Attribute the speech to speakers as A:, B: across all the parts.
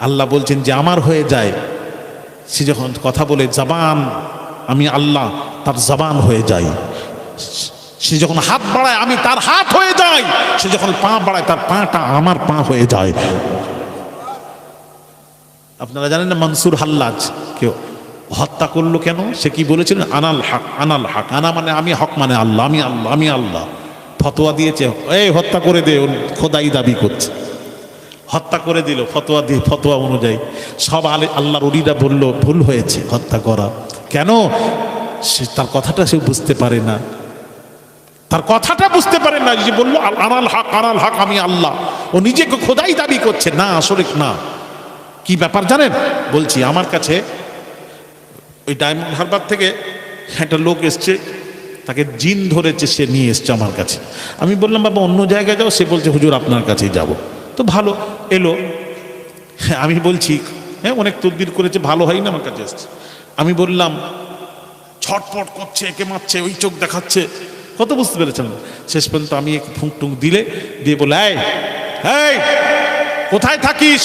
A: আল্লাহ বলছেন যে আমার হয়ে যায়। সে যখন কথা বলে জবান আমি আল্লাহ, তার জবান হয়ে যায়। সে যখন হাত বাড়ায় আমি তার হাত হয়ে যাই। সে যখন পা বাড়ায় তার পাটা আমার পা হয়ে যায়। আপনারা জানেন না মনসুর হাল্লাজ কেউ হত্যা করলো কেন? সে কি বলেছিলেন? আনাল হক, আনাল হক। আনা মানে আমি, হক মানে আল্লাহ, আমি আল্লাহ, আমি আল্লাহ। ফতোয়া দিয়েছে এই হত্যা করে দে, খোদাই দাবি করছে। হত্যা করে দিল ফতোয়া দিয়ে, ফতোয়া অনুযায়ী। সব আল্লাহর ওলিরা বলল ভুল হয়েছে হত্যা করা। কেন? সে তার কথাটা সে বুঝতে পারে না, তার কথাটা বুঝতে পারে না। যে বললো আনাল হক, আনাল হক, আমি আল্লাহ, ও নিজেকে খোদাই দাবি করছে। না, আসলে না। কি ব্যাপার জানেন? বলছি, আমার কাছে ওই ডায়মন্ড হারবার থেকে একটা লোক এসছে, তাকে জিন ধরেছে, সে নিয়ে এসছে আমার কাছে। আমি বললাম বাবা অন্য জায়গায় যাও। সে বলছে হুজুর আপনার কাছেই যাব। তো ভালো, এলো। আমি বলছি হ্যাঁ অনেক তদবির করেছে, ভালো হয় না, আমার কাছে এসছে। আমি বললাম ছটপট করছে, একে মারছে, ওই চোখ দেখাচ্ছে, কত বুঝতে পেরেছেন। শেষ পর্যন্ত আমি এক ফুঁক টুক দিয়ে বলে এই কোথায় থাকিস?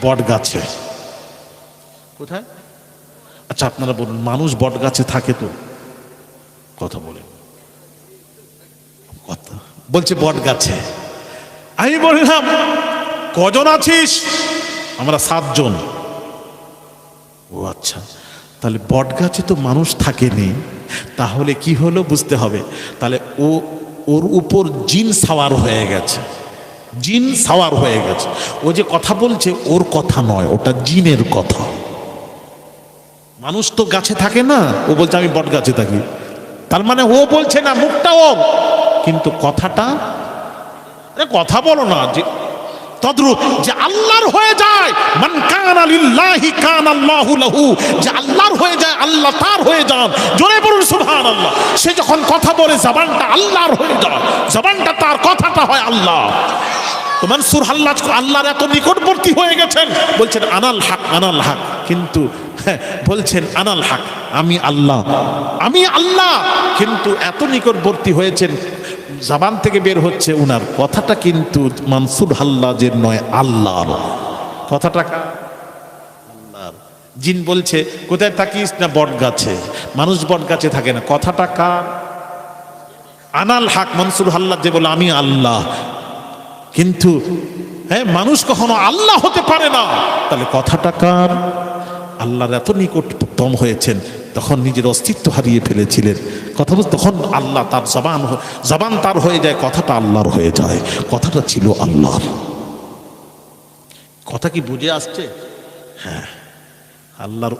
A: বট গাছে। কোথায়? আচ্ছা আপনারা বলুন, মানুষ বট গাছে থাকে তো? কথা বলে কথা বলছে বট গাছে। আমি বললাম কজন আছিস? আমরা 7 জন। ও আচ্ছা, তাহলে বট গাছে তো মানুষ থাকেনি, তাহলে কি হলো বুঝতে হবে। তাহলে ওর উপর জিন সাওয়ার হয়ে গেছে, জিন সাওয়ার হয়ে গেছে। ও যে কথা বলছে ওর কথা নয়, ওটা জিনের কথা। মানুষ তো গাছে থাকে না, ও বলছে আমি বট গাছে থাকি। তার মানে ও বলছে না, মুখটা ওর, কিন্তু কথাটা, কথা বলো না, যে তদ্রূপ যে আল্লাহর হয়ে যায়। মান কানা লিল্লাহি কানা আল্লাহু লাহু, যে আল্লাহর হয়ে যায় আল্লাহ তার হয়ে যান। জোরে বলুন সুবহানাল্লাহ। সে যখন কথা বলে জবানটা আল্লাহর হয়ে যায়, জবানটা তার, কথাটা হয় আল্লাহ। তো মনসুর হাল্লাজ আল্লাহর এত নিকটবর্তী হয়ে গেছেন, বলছেন আনাল হক, আনাল হক, কিন্তু বলছেন আনাল হক, আমি আল্লাহ, আমি আল্লাহ, কিন্তু এত নিকটবর্তী হয়েছেন, জবান থেকে বের হচ্ছে উনার কথাটা কিন্তু মনসুর হাল্লাজের নয়, আল্লাহর কথাটা। আল্লাহর। জিন বলছে কোথায় থাকিস? না বট গাছে। মানুষ বট গাছে থাকে না, কথাটা কার? আনাল হক, মনসুর হাল্লাজ যে বলে আমি আল্লাহ। কিন্তু হ্যাঁ, মানুষ কখনো আল্লাহ হতে পারে না, তাহলে কথাটা কার? আল্লাহর এত নিকটতম হয়েছেন, তখন নিজের অস্তিত্ব হারিয়ে ফেলেছিলেন। কথা বলতে তখন আল্লাহ তার জবান তার হয়ে যায়, কথাটা আল্লাহর হয়ে যায়, কথাটা ছিল আল্লাহর। কথা কি বুঝে আসছে? হ্যাঁ, আল্লাহর